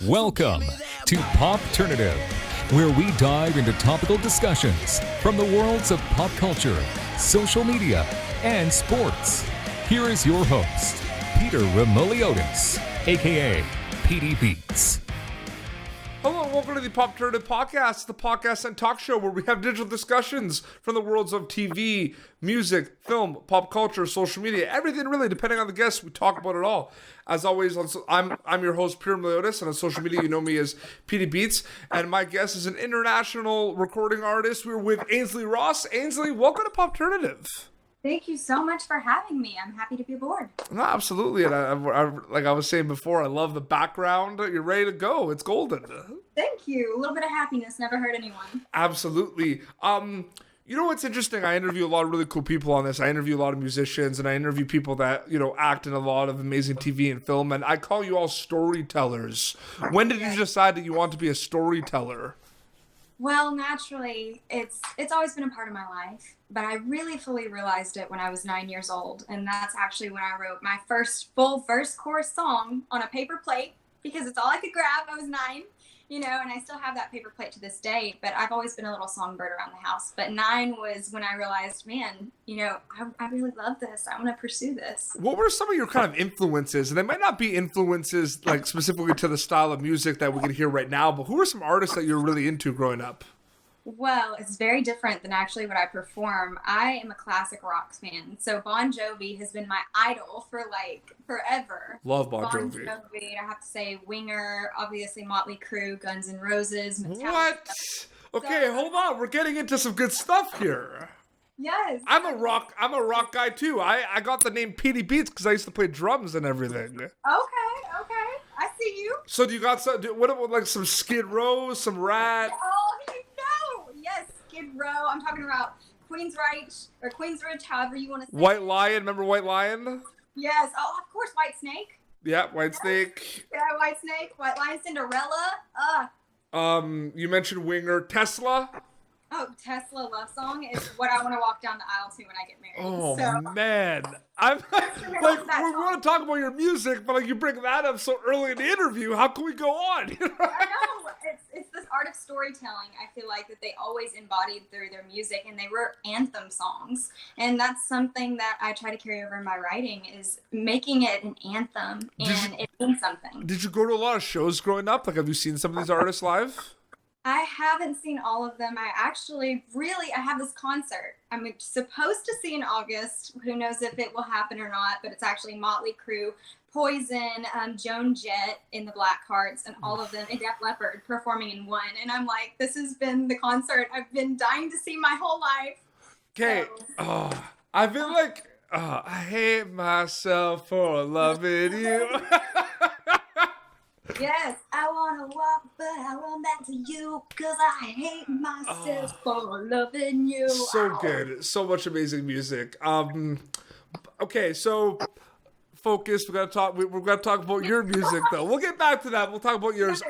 Welcome to Popternative, where we dive into topical discussions from the worlds of pop culture, social media, and sports. Here is your host, Peter Remoliotis, aka PD Beats. Hello and welcome to the Popternative Podcast, the podcast and talk show where we have digital discussions from the worlds of TV, music, film, pop culture, social media, everything really, depending on the guests, we talk about it all. As always, I'm your host, Peter Remoliotis, and on social media you know me as PD Beats, and my guest is an international recording artist. We're with Ainsley Ross. Ainsley, welcome to Popternative. Thank you so much for having me. I'm happy to be aboard. No, absolutely. And I, like I was saying before, I love the background. You're ready to go. It's golden. Thank you. A little bit of happiness never hurt anyone. Absolutely. You know what's interesting? I interview a lot of really cool people on this. I interview a lot of musicians, and I interview people that, you know, act in a lot of amazing TV and film. And I call you all storytellers. When did you decide that you want to be a storyteller? Well, naturally, it's always been a part of my life, but I really fully realized it when I was 9 years old, and that's actually when I wrote my first full verse-chorus song on a paper plate, because it's all I could grab. I was 9, you know, and I still have that paper plate to this day, but I've always been a little songbird around the house. But 9 was when I realized, man, you know, I really love this. I want to pursue this. What were some of your kind of influences? And they might not be influences like specifically to the style of music that we can hear right now, but who are some artists that you're really into growing up? Well, it's very different than actually what I perform. I am a classic rock fan. So Bon Jovi has been my idol for like forever. Love Bon Jovi. I have to say Winger, obviously Motley Crue, Guns N' Roses, Metallica. What? Okay, hold on. We're getting into some good stuff here. Yes. I'm a rock guy too. I got the name PD Beats because I used to play drums and everything. Okay. I see you. So do you got some? What about like some Skid Row, some Rat? Oh, you know. Yes, Skid Row. I'm talking about Queensrÿche, however you want to say. White Lion. Remember White Lion? Yes. Oh, of course, White Snake. Yeah, White Snake. Yeah, White Snake. White Lion, Cinderella. You mentioned Winger, Tesla. Oh, Tesla Love Song is what I want to walk down the aisle to when I get married. Oh, man. I'm like, we want to talk about your music, but like you bring that up so early in the interview. How can we go on? I know. It's this art of storytelling. I feel like that they always embodied through their music, and they wrote anthem songs. And that's something that I try to carry over in my writing, is making it an anthem, and it means something. Did you go to a lot of shows growing up? Like, have you seen some of these artists live? I haven't seen all of them. I have this concert I'm supposed to see in August. Who knows if it will happen or not, but it's actually Motley Crue, Poison, Joan Jett in the Blackhearts, and all of them, and Def Leppard performing in one. And I'm like, this has been the concert I've been dying to see my whole life. Okay. So. I've been like, I hate myself for loving you. Yes, I want to walk, but I run back to you, because I hate myself for loving you. So good. So much amazing music. Okay, so focus. We're gonna talk about your music though. We'll get back to that. We'll talk about yours.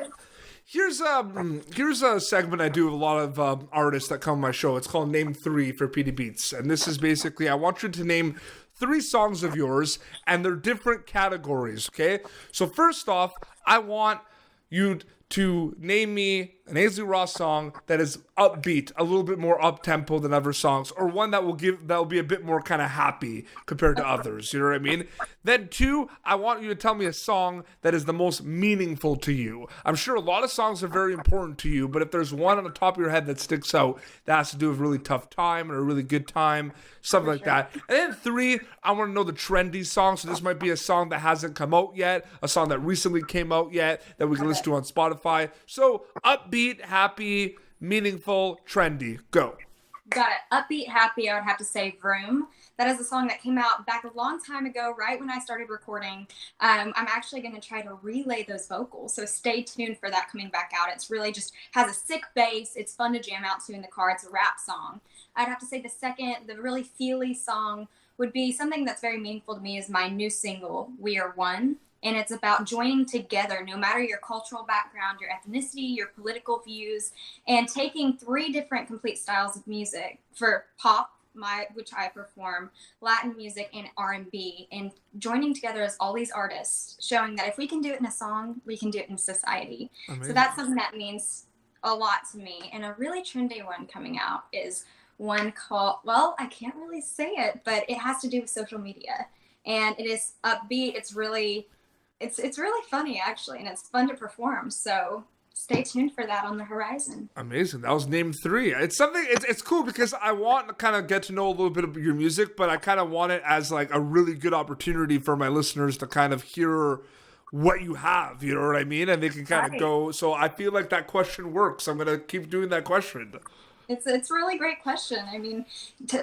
Here's a segment I do with a lot of artists that come on my show. It's called Name 3 for PD Beats. And this is basically, I want you to name 3 songs of yours, and they're different categories, okay? So first off, I want you to name me an Ainsley Ross song that is upbeat, a little bit more up-tempo than other songs, or one that will be a bit more kind of happy compared to others, you know what I mean? Then 2, I want you to tell me a song that is the most meaningful to you. I'm sure a lot of songs are very important to you, but if there's one on the top of your head that sticks out that has to do with a really tough time or a really good time, something like that. And then 3, I want to know the trendy song, so this might be a song that hasn't come out yet, a song that recently came out yet that we can listen to on Spotify. So upbeat, happy, meaningful, trendy. Go. Got it. Upbeat, happy, I would have to say Vroom. That is a song that came out back a long time ago, right when I started recording. I'm actually going to try to relay those vocals, so stay tuned for that coming back out. It's really just has a sick bass. It's fun to jam out to in the car. It's a rap song. I'd have to say the really feely song would be something that's very meaningful to me is my new single, We Are One. And it's about joining together, no matter your cultural background, your ethnicity, your political views, and taking 3 different complete styles of music for pop, which I perform, Latin music and R&B, and joining together as all these artists, showing that if we can do it in a song, we can do it in society. Amazing. So that's something that means a lot to me. And a really trendy one coming out is one called, well, I can't really say it, but it has to do with social media. And it is upbeat. It's really funny, actually, and it's fun to perform. So stay tuned for that on the horizon. Amazing. That was name 3. It's something, it's cool because I want to kind of get to know a little bit of your music, but I kind of want it as like a really good opportunity for my listeners to kind of hear what you have, you know what I mean? And they can kind of go, so I feel like that question works. I'm going to keep doing that question. It's a really great question. I mean,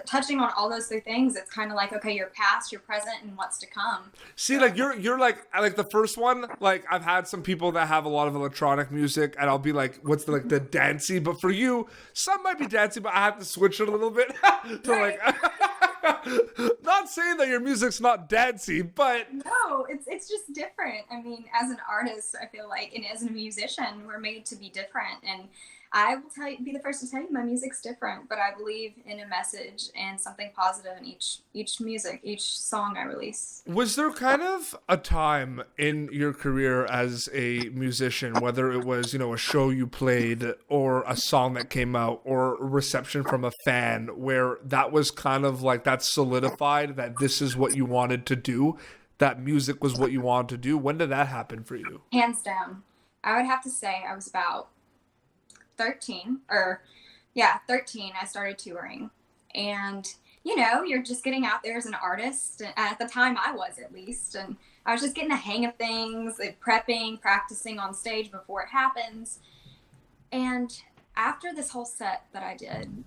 touching on all those 3 things, it's kind of like, okay, your past, your present, and what's to come. See, like you're like the first one. Like I've had some people that have a lot of electronic music, and I'll be like, what's the dancey? But for you, some might be dancey, but I have to switch it a little bit to like. Not saying that your music's not dancey, but no, it's just different. I mean, as an artist, I feel like, and as a musician, we're made to be different, and I will be the first to tell you my music's different, but I believe in a message and something positive in each song I release. Was there kind of a time in your career as a musician, whether it was, a show you played or a song that came out or reception from a fan, where that was kind of like that solidified that this is what you wanted to do, that music was what you wanted to do? When did that happen for you? Hands down. I would have to say I was about 13. I started touring, and you're just getting out there as an artist, and at the time I was, at least, and I was just getting the hang of things, like prepping, practicing on stage before it happens. And after this whole set that I did,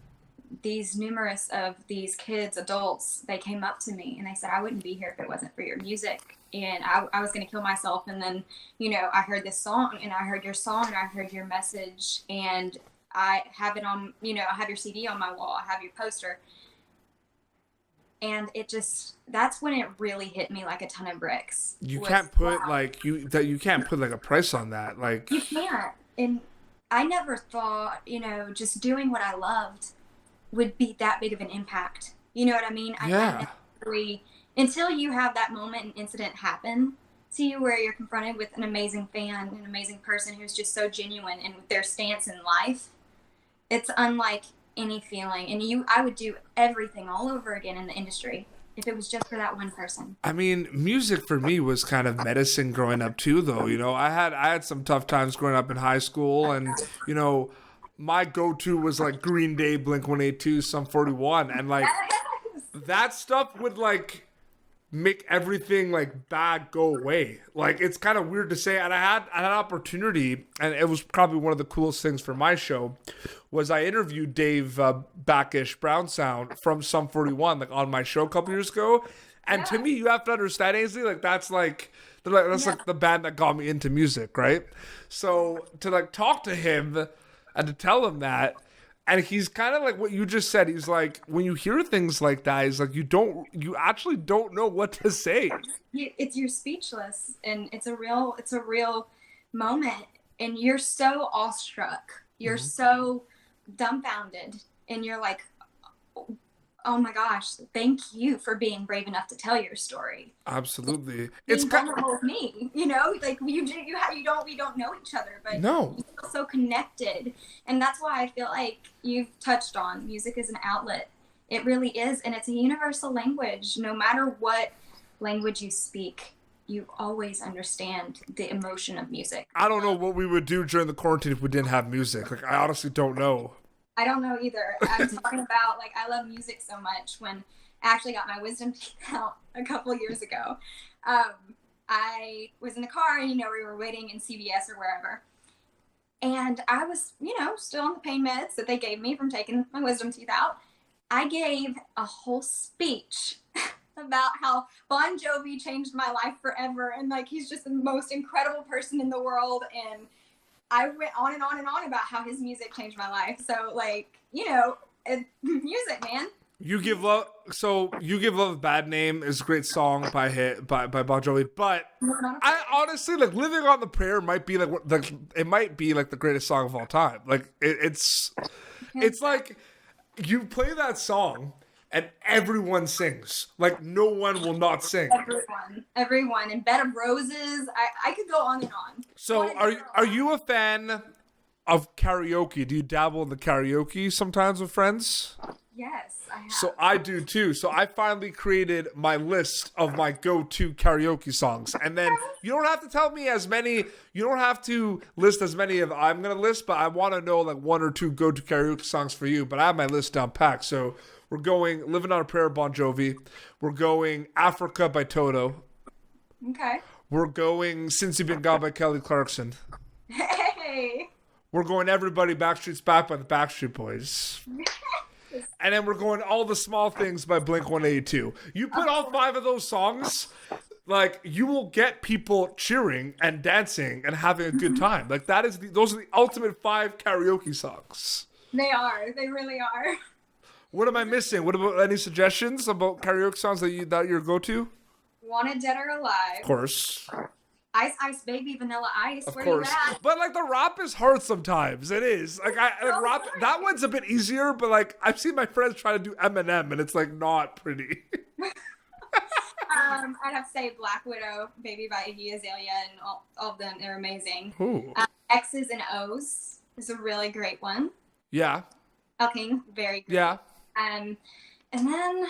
these numerous of these kids, adults, they came up to me and they said, I wouldn't be here if it wasn't for your music. And I was going to kill myself. And then, I heard this song, and I heard your song, and I heard your message, and I have it on, I have your CD on my wall. I have your poster. And that's when it really hit me like a ton of bricks. You can't put you can't put like a price on that. Like you can't. And I never thought, just doing what I loved would be that big of an impact. You know what I mean? Yeah. Until you have that moment and incident happen to you where you're confronted with an amazing fan, an amazing person who's just so genuine and with their stance in life, it's unlike any feeling. And I would do everything all over again in the industry if it was just for that one person. I mean, music for me was kind of medicine growing up too, though. I had some tough times growing up in high school, and my go-to was like Green Day, Blink-182, Sum 41, and like that stuff would like make everything like bad go away. Like it's kind of weird to say, and I had an opportunity, and it was probably one of the coolest things for my show, was I interviewed Dave Backish Brown Sound from Sum 41 like on my show a couple years ago. And to me, you have to understand, Ainsley, like that's like the band that got me into music, right? So to like talk to him and to tell him that, and he's kind of like what you just said. He's like, when you hear things like that, he's like, you actually don't know what to say. You're speechless, and it's a real moment, and you're so awestruck. You're so dumbfounded, and you're like, oh my gosh, thank you for being brave enough to tell your story. Absolutely. It's vulnerable with me, like we don't know each other, but no, you feel so connected. And that's why I feel like you've touched on music as an outlet. It really is. And it's a universal language. No matter what language you speak, you always understand the emotion of music. I don't know what we would do during the quarantine if we didn't have music. Like, I honestly don't know. I don't know either. I'm talking about, like, I love music so much. When I actually got my wisdom teeth out a couple years ago, I was in the car, and, we were waiting in CVS or wherever. And I was, still on the pain meds that they gave me from taking my wisdom teeth out. I gave a whole speech about how Bon Jovi changed my life forever. And, like, he's just the most incredible person in the world. And I went on and on and on about how his music changed my life. So, like, music, man. You Give Love a Bad Name is a great song by Bon Jovi, but I honestly, like, Living on the Prayer might be like the greatest song of all time. Like it's like you play that song and everyone sings. Like no one will not sing. Everyone. And Bed of Roses. I could go on and on. So are you a fan of karaoke? Do you dabble in the karaoke sometimes with friends? Yes, I have. So I do too. So I finally created my list of my go-to karaoke songs. And then you don't have to tell me as many, you don't have to list as many of I'm going to list, but I want to know like one or two go-to karaoke songs for you. But I have my list down packed. So we're going Living on a Prayer, Bon Jovi. We're going Africa by Toto. Okay. We're going Since You've Been Gone by Kelly Clarkson. Hey. We're going Everybody Backstreet's Back by the Backstreet Boys. And then we're going All the Small Things by Blink-182. You put all 5 of those songs, like you will get people cheering and dancing and having a good time. Like those are the ultimate 5 karaoke songs. They are. They really are. What am I missing? What about any suggestions about karaoke songs that your go-to? Wanted Dead or Alive. Of course. Ice Ice Baby, Vanilla Ice. Of Where course. you at? But like the rap is hard sometimes. It is. Like rap, that one's a bit easier, but like I've seen my friends try to do Eminem and it's like not pretty. I'd have to say Black Widow, Baby by Iggy Azalea, and all of them. They're amazing. X's and O's is a really great one. Yeah. El King, very great. Yeah. And then,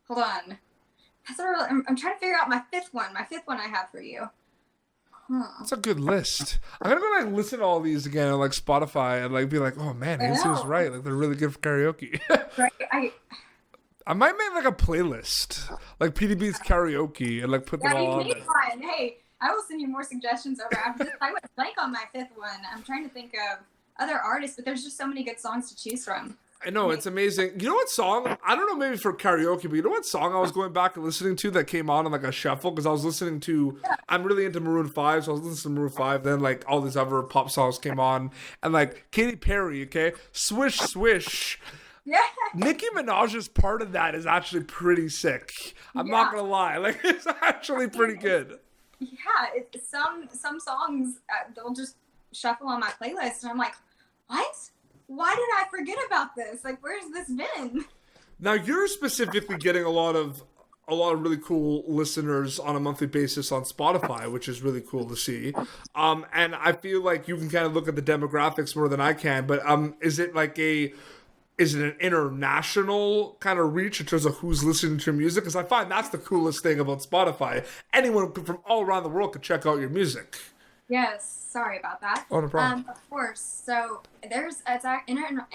hold on. I'm trying to figure out my fifth one. My fifth one I have for you. That's a good list. I'm gonna go like listen to all these again on like Spotify and like be like, oh man, Ainsley was right. Like they're really good for karaoke. Right. I might make like a playlist, like PDB's karaoke, and like put them all on there. One. Hey, I will send you more suggestions over after this. I went blank on my fifth one. I'm trying to think of other artists, but there's just so many good songs to choose from. I know, it's amazing. You know what song? I don't know, maybe for karaoke, but you know what song I was going back and listening to that came on like a shuffle? Because I was listening to, I'm really into Maroon 5, so I was listening to Maroon 5. Then like all these other pop songs came on. And like Katy Perry, okay? Swish, Swish. Yeah. Nicki Minaj's part of that is actually pretty sick. I'm not going to lie. Like, it's actually pretty good. Yeah, some songs, they'll just shuffle on my playlist. And I'm like, what? Why did I forget about this? Like, where's this been? Now you're specifically getting a lot of really cool listeners on a monthly basis on Spotify, which is really cool to see. And I feel like you can kind of look at the demographics more than I can. But is it an international kind of reach in terms of who's listening to your music? Because I find that's the coolest thing about Spotify. Anyone from all around the world can check out your music. Yes, sorry about that. Oh, no problem. Of course. So it's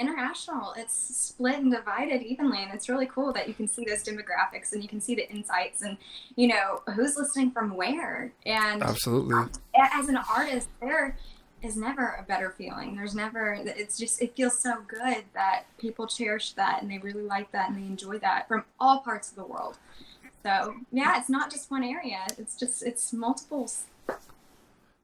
international. It's split and divided evenly, and it's really cool that you can see those demographics and you can see the insights and who's listening from where. And absolutely, as an artist, there is never a better feeling. It feels so good that people cherish that and they really like that and they enjoy that from all parts of the world. So yeah, it's not just one area. It's multiple.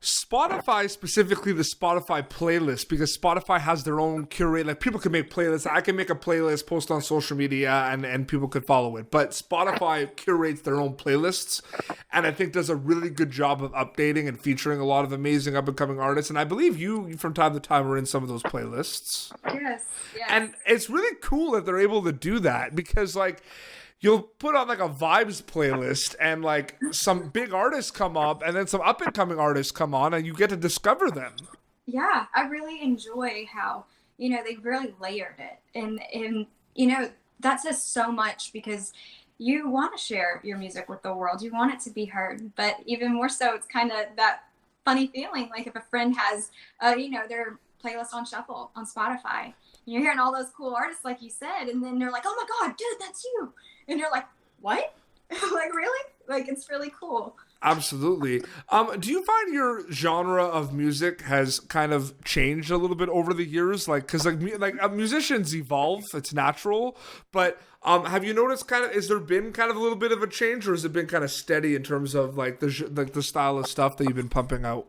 Spotify, specifically the Spotify playlist, because Spotify has their own curate. Like people can make playlists. I can make a playlist, post on social media, and people could follow it. But Spotify curates their own playlists, and I think does a really good job of updating and featuring a lot of amazing up and coming artists. And I believe you, from time to time, are in some of those playlists. Yes. And it's really cool that they're able to do that because, like, you'll put on like a vibes playlist and like some big artists come up and then some up and coming artists come on and you get to discover them. Yeah, I really enjoy how, they really layered it. And that says so much because you want to share your music with the world. You want it to be heard. But even more so, it's kind of that funny feeling. Like if a friend has, their playlist on shuffle on Spotify, you're hearing all those cool artists, like you said, and then they're like, oh my God, dude, that's you. And you're like, what? Like, really? Like, it's really cool. Absolutely. Do you find your genre of music has kind of changed a little bit over the years? Like, because musicians evolve, it's natural. But have you noticed has there been kind of a little bit of a change, or has it been kind of steady in terms of like the style of stuff that you've been pumping out?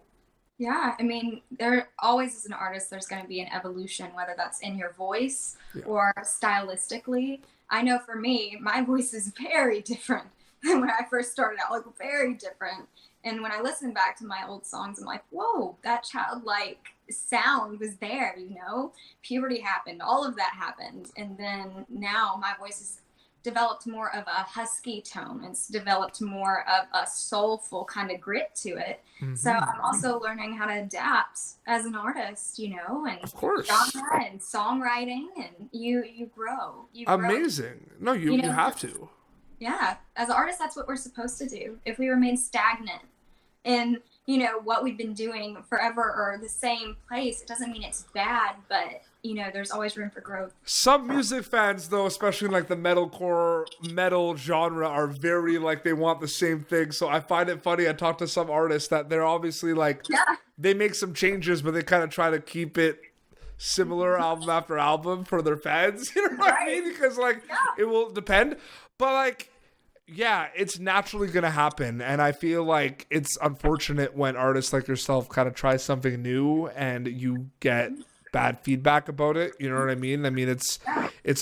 Yeah, I mean, there always as an artist, there's going to be an evolution, whether that's in your voice or stylistically. I know for me, my voice is very different than when I first started out, like very different. And when I listen back to my old songs, I'm like, whoa, that childlike sound was there, you know? Puberty happened, all of that happened. And then now my voice has developed more of a husky tone. It's developed more of a soulful kind of grit to it. Mm-hmm. So I'm also learning how to adapt as an artist, you know, and of course, genre and songwriting, and you grow. Amazing. No, you know, have to. Yeah, as an artist, that's what we're supposed to do. If we remain stagnant in, you know, what we've been doing forever or the same place, it doesn't mean it's bad, but, you know, there's always room for growth. Some music fans, though, especially like the metal genre, are very like they want the same thing. So I find it funny. I talk to some artists that they're obviously like, they make some changes, but they kind of try to keep it similar album after album for their fans. You know what I mean? Because like it will depend. But like, yeah, it's naturally going to happen. And I feel like it's unfortunate when artists like yourself kind of try something new and you get bad feedback about it. You know what I mean? I mean, it's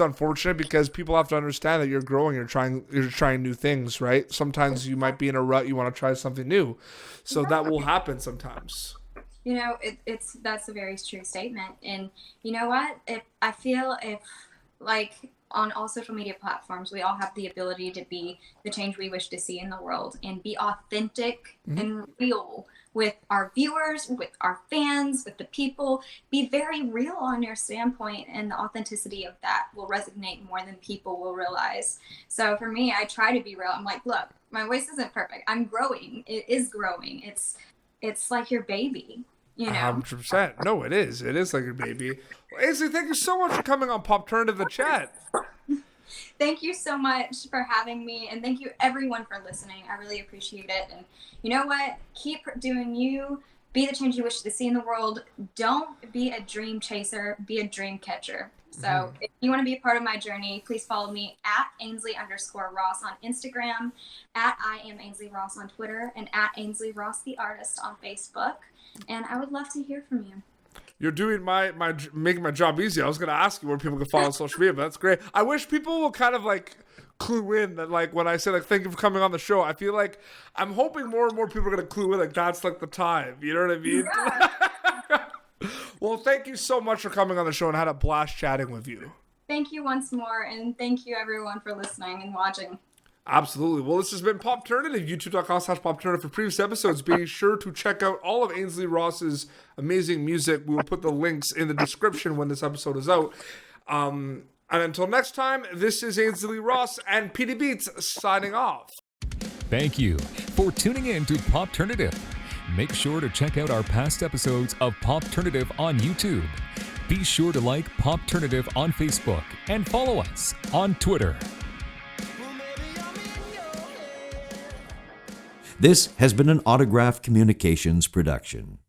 unfortunate because people have to understand that you're growing, you're trying new things, right? Sometimes you might be in a rut, you want to try something new. So that will happen sometimes. You know, that's a very true statement. And you know what? I feel like on all social media platforms, we all have the ability to be the change we wish to see in the world and be authentic and real with our viewers, with our fans, with the people. Be very real on your standpoint, and the authenticity of that will resonate more than people will realize. So for me, I try to be real. I'm like, look, my voice isn't perfect. I'm growing. It is growing. It's like your baby. You know? 100%. No, it is. It is like your baby. Well, Ainsley, thank you so much for coming on Popternative the Chat. Thank you so much for having me, and thank you everyone for listening. I really appreciate it. And you know what? Keep doing you. Be the change you wish to see in the world. Don't be a dream chaser. Be a dream catcher. So if you want to be a part of my journey, please follow me at Ainsley_Ross on Instagram, at I am Ainsley Ross on Twitter, and at Ainsley Ross the Artist on Facebook. And I would love to hear from you. You're doing making my job easy. I was going to ask you where people can follow on social media, but that's great. I wish people will kind of like clue in that, like when I say like thank you for coming on the show, I feel like I'm hoping more and more people are going to clue in like that's like the time. You know what I mean? Yeah. Well, thank you so much for coming on the show, and I had a blast chatting with you. Thank you once more, and thank you everyone for listening and watching. Absolutely. Well, this has been Popternative, youtube.com/Popternative for previous episodes. Be sure to check out all of Ainsley Ross's amazing music. We will put the links in the description when this episode is out. And until next time, this is Ainsley Ross and PD Beats signing off. Thank you for tuning in to Popternative. Make sure to check out our past episodes of Popternative on YouTube. Be sure to like Popternative on Facebook and follow us on Twitter. This has been an Autograph Communications production.